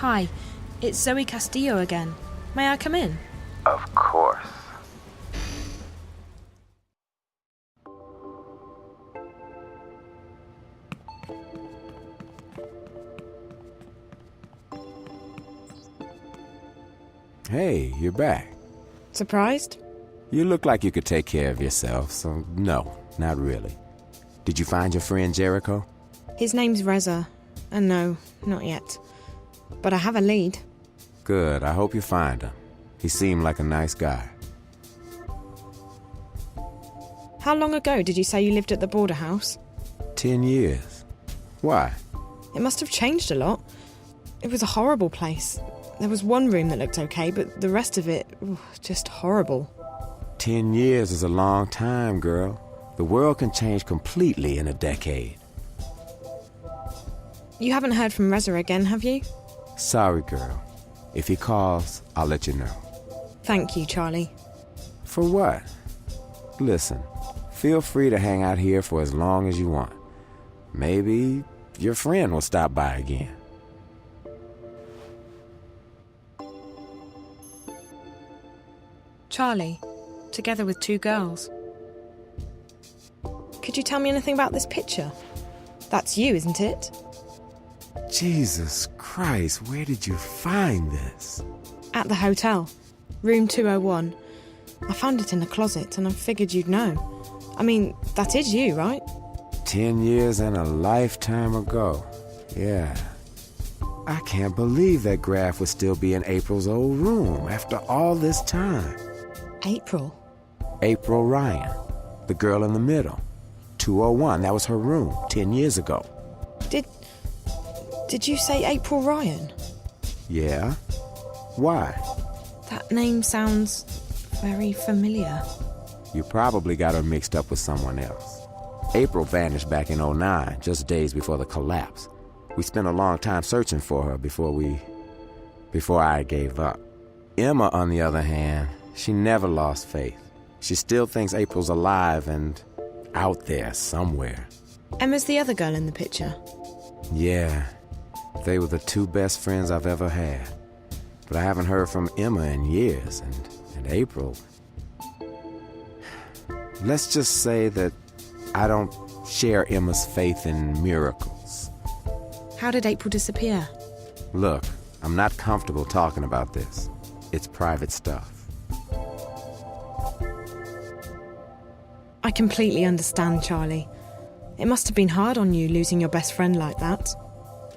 Hi, it's Zoë Castillo again. May I come in? Of course. Hey, you're back. Surprised? You look like you could take care of yourself, so no, not really. Did you find your friend Jericho? His name's Reza, and no, not yet. But I have a lead. Good, I hope you find him. He seemed like a nice guy. How long ago did you say you lived at the border house? 10 years. Why? It must have changed a lot. It was a horrible place. There was one room that looked okay, but the rest of it, just horrible. 10 years is a long time, girl. The world can change completely in a decade. You haven't heard from Reza again, have you? Sorry, girl. If he calls, I'll let you know. Thank you, Charlie. For what? Listen, feel free to hang out here for as long as you want. Maybe your friend will stop by again. Charlie, together with 2 girls. Could you tell me anything about this picture? That's you, isn't it? Jesus Christ, where did you find this? At the hotel. Room 201. I found it in the closet and I figured you'd know. I mean, that is you, right? 10 years and a lifetime ago. Yeah. I can't believe that graph would still be in April's old room after all this time. April? April Ryan, the girl in the middle. 201, that was her room 10 years ago. Did you say April Ryan? Yeah? Why? That name sounds very familiar. You probably got her mixed up with someone else. April vanished back in '09, just days before the collapse. We spent a long time searching for her before I gave up. Emma, on the other hand, she never lost faith. She still thinks April's alive and out there somewhere. Emma's the other girl in the picture. Yeah, they were the 2 best friends I've ever had. But I haven't heard from Emma in years, and April... Let's just say that I don't share Emma's faith in miracles. How did April disappear? Look, I'm not comfortable talking about this. It's private stuff. I completely understand, Charlie. It must have been hard on you losing your best friend like that.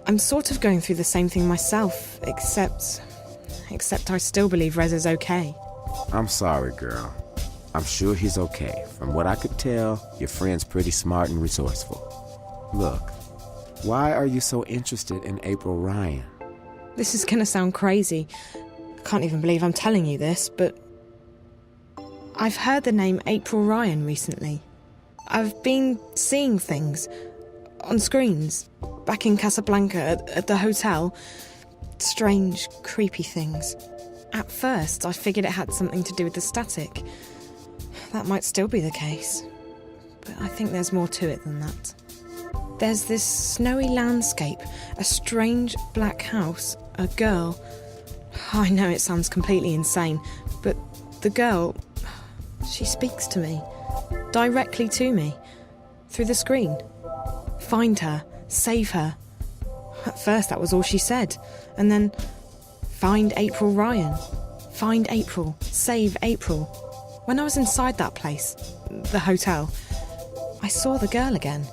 I'm sort of going through the same thing myself, except I still believe Reza's okay. I'm sorry, girl. I'm sure he's okay. From what I could tell, your friend's pretty smart and resourceful. Look, why are you so interested in April Ryan? This is gonna sound crazy. I can't even believe I'm telling you this, but I've heard the name April Ryan recently. I've been seeing things on screens, back in Casablanca, at the hotel. Strange, creepy things. At first, I figured it had something to do with the static. That might still be the case, but I think there's more to it than that. There's this snowy landscape, a strange black house, a girl. I know it sounds completely insane, but the girl, she speaks to me, directly to me, through the screen. Find her, save her. At first that was all she said, and then, find April Ryan. Find April, save April. When I was inside that place, the hotel, I saw the girl again.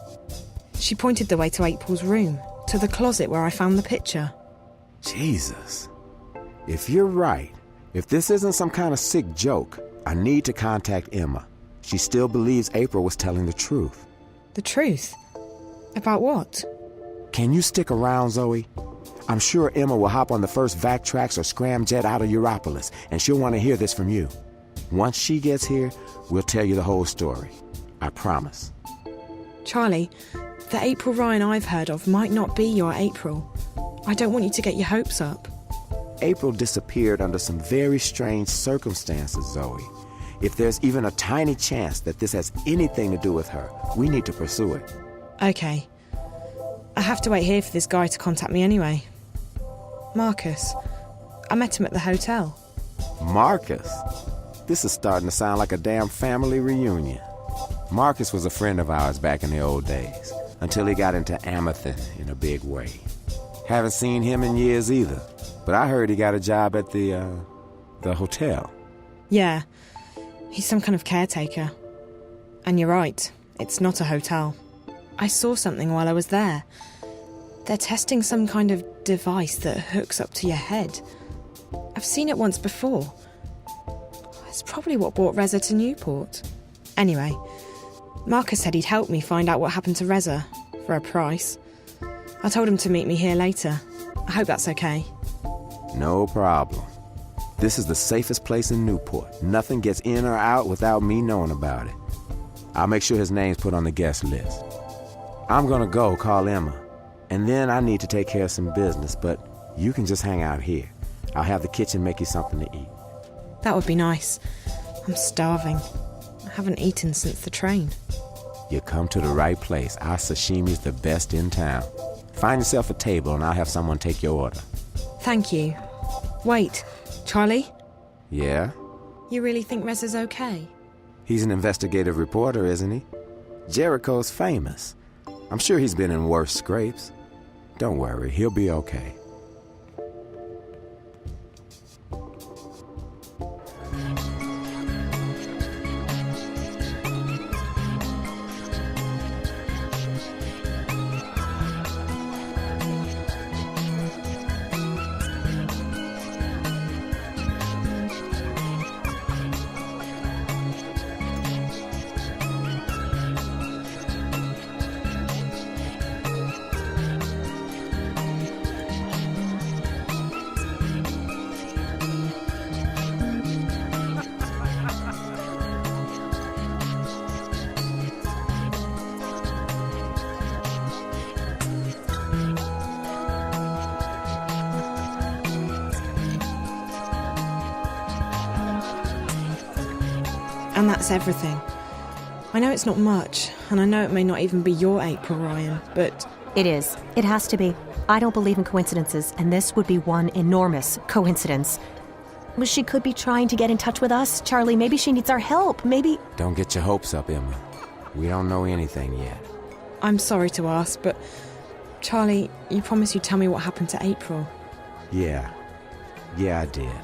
She pointed the way to April's room, to the closet where I found the picture. Jesus. If you're right, if this isn't some kind of sick joke, I need to contact Emma. She still believes April was telling the truth. The truth? About what? Can you stick around, Zoe? I'm sure Emma will hop on the first Vactrax or scramjet out of Europolis, and she'll want to hear this from you. Once she gets here, we'll tell you the whole story. I promise. Charlie, the April Ryan I've heard of might not be your April. I don't want you to get your hopes up. April disappeared under some very strange circumstances, Zoe. If there's even a tiny chance that this has anything to do with her, we need to pursue it. Okay. I have to wait here for this guy to contact me anyway. Marcus. I met him at the hotel. Marcus? This is starting to sound like a damn family reunion. Marcus was a friend of ours back in the old days, until he got into amateur in a big way. Haven't seen him in years either, but I heard he got a job at the hotel. Yeah, he's some kind of caretaker. And you're right, it's not a hotel. I saw something while I was there. They're testing some kind of device that hooks up to your head. I've seen it once before. It's probably what brought Reza to Newport. Anyway, Marcus said he'd help me find out what happened to Reza, for a price. I told him to meet me here later. I hope that's okay. No problem. This is the safest place in Newport. Nothing gets in or out without me knowing about it. I'll make sure his name's put on the guest list. I'm gonna go call Emma, and then I need to take care of some business, but you can just hang out here. I'll have the kitchen make you something to eat. That would be nice. I'm starving. I haven't eaten since the train. You come to the right place. Our sashimi's the best in town. Find yourself a table and I'll have someone take your order. Thank you. Wait, Charlie? Yeah? You really think Reza's okay? He's an investigative reporter, isn't he? Jericho's famous. I'm sure he's been in worse scrapes. Don't worry, he'll be okay. And that's everything. I know it's not much, and I know it may not even be your April, Ryan, but... It is. It has to be. I don't believe in coincidences, and this would be one enormous coincidence. She could be trying to get in touch with us. Charlie, maybe she needs our help. Maybe... Don't get your hopes up, Emma. We don't know anything yet. I'm sorry to ask, but... Charlie, you promised you'd tell me what happened to April. Yeah, I did.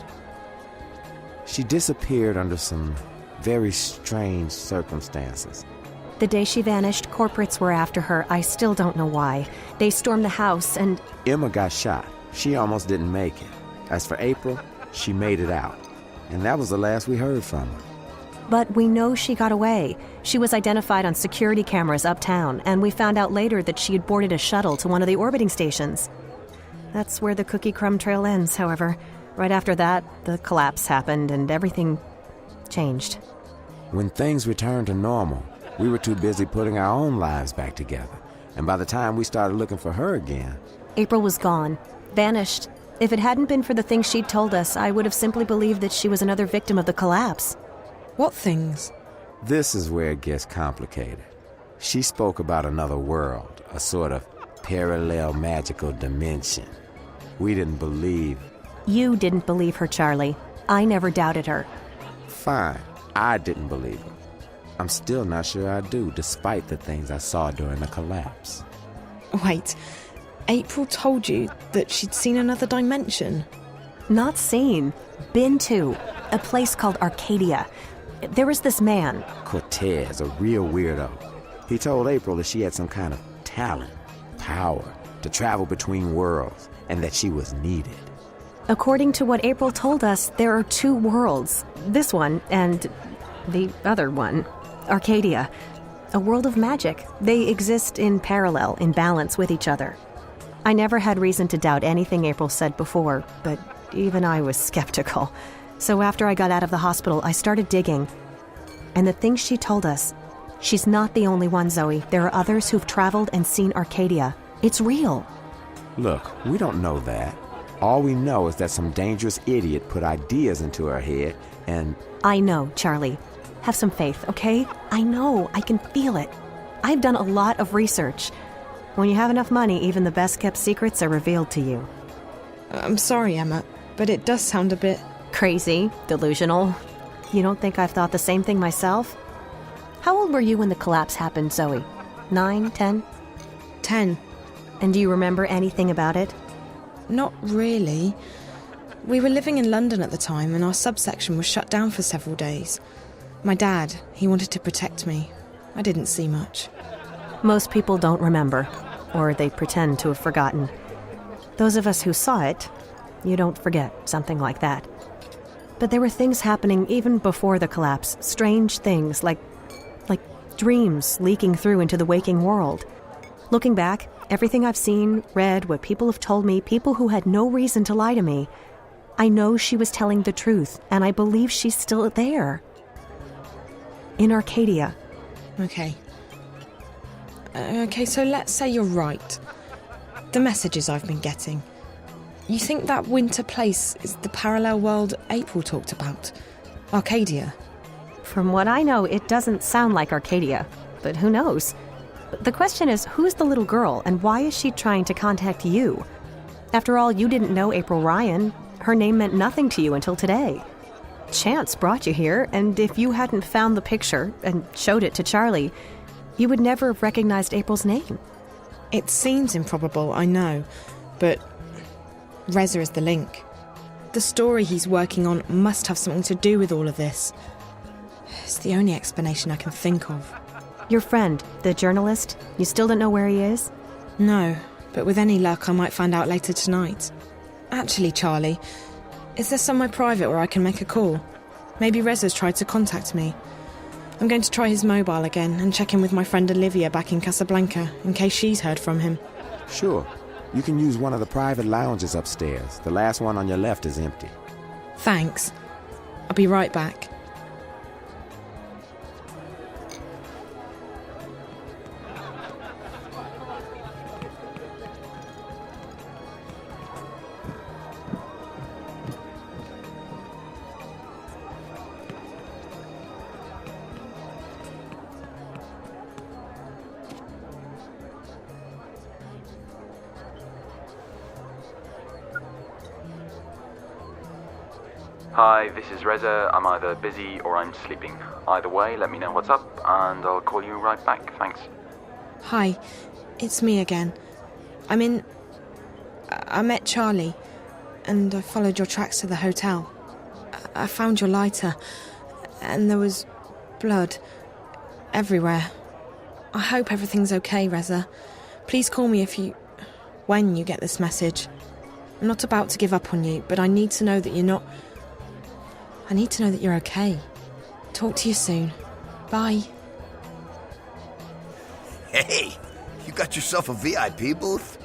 She disappeared under some very strange circumstances. The day she vanished, corporates were after her. I still don't know why. They stormed the house and... Emma got shot. She almost didn't make it. As for April, she made it out. And that was the last we heard from her. But we know she got away. She was identified on security cameras uptown, and we found out later that she had boarded a shuttle to one of the orbiting stations. That's where the cookie crumb trail ends, however. Right after that, the collapse happened and everything changed. When things returned to normal, we were too busy putting our own lives back together. And by the time we started looking for her again... April was gone. Vanished. If it hadn't been for the things she'd told us, I would have simply believed that she was another victim of the collapse. What things? This is where it gets complicated. She spoke about another world, a sort of parallel magical dimension. We didn't believe... You didn't believe her, Charlie. I never doubted her. Fine. I didn't believe her. I'm still not sure I do, despite the things I saw during the collapse. Wait, April told you that she'd seen another dimension? Not seen. Been to. A place called Arcadia. There was this man. Cortez, a real weirdo. He told April that she had some kind of talent, power, to travel between worlds, and that she was needed. According to what April told us, there are two worlds. This one and the other one. Arcadia. A world of magic. They exist in parallel, in balance with each other. I never had reason to doubt anything April said before, but even I was skeptical. So after I got out of the hospital, I started digging. And the things she told us, she's not the only one, Zoe. There are others who've traveled and seen Arcadia. It's real. Look, we don't know that. All we know is that some dangerous idiot put ideas into her head and... I know, Charlie. Have some faith, okay? I know. I can feel it. I've done a lot of research. When you have enough money, even the best-kept secrets are revealed to you. I'm sorry, Emma, but it does sound a bit... Crazy, delusional. You don't think I've thought the same thing myself? How old were you when the collapse happened, Zoe? 9, 10? 10. And do you remember anything about it? Not really. We were living in London at the time, and our subsection was shut down for several days. My dad, he wanted to protect me. I didn't see much. Most people don't remember, or they pretend to have forgotten. Those of us who saw it, you don't forget something like that. But there were things happening even before the collapse, strange things like dreams leaking through into the waking world. Looking back, everything I've seen, read, what people have told me, people who had no reason to lie to me, I know she was telling the truth, and I believe she's still there. In Arcadia. Okay. Okay, so let's say you're right. The messages I've been getting. You think that winter place is the parallel world April talked about? Arcadia? From what I know, it doesn't sound like Arcadia, but who knows? The question is, who's the little girl, and why is she trying to contact you? After all, you didn't know April Ryan. Her name meant nothing to you until today. Chance brought you here, and if you hadn't found the picture and showed it to Charlie, you would never have recognized April's name. It seems improbable, I know, but Reza is the link. The story he's working on must have something to do with all of this. It's the only explanation I can think of. Your friend, the journalist, you still don't know where he is? No, but with any luck I might find out later tonight. Actually, Charlie, is there somewhere private where I can make a call? Maybe Reza's tried to contact me. I'm going to try his mobile again and check in with my friend Olivia back in Casablanca, in case she's heard from him. Sure. You can use one of the private lounges upstairs. The last one on your left is empty. Thanks. I'll be right back. Hi, this is Reza. I'm either busy or I'm sleeping. Either way, let me know what's up, and I'll call you right back. Thanks. Hi, it's me again. I met Charlie, and I followed your tracks to the hotel. I found your lighter, and there was blood everywhere. I hope everything's okay, Reza. Please call me when you get this message. I'm not about to give up on you, but I need to know that you're not... I need to know that you're okay. Talk to you soon. Bye. Hey, you got yourself a VIP booth?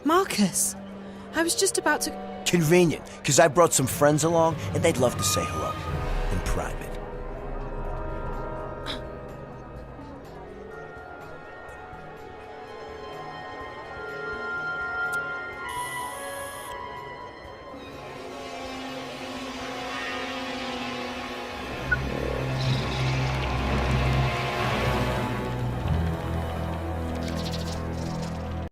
Marcus, I was just about to... Convenient, because I brought some friends along, and they'd love to say hello. In private.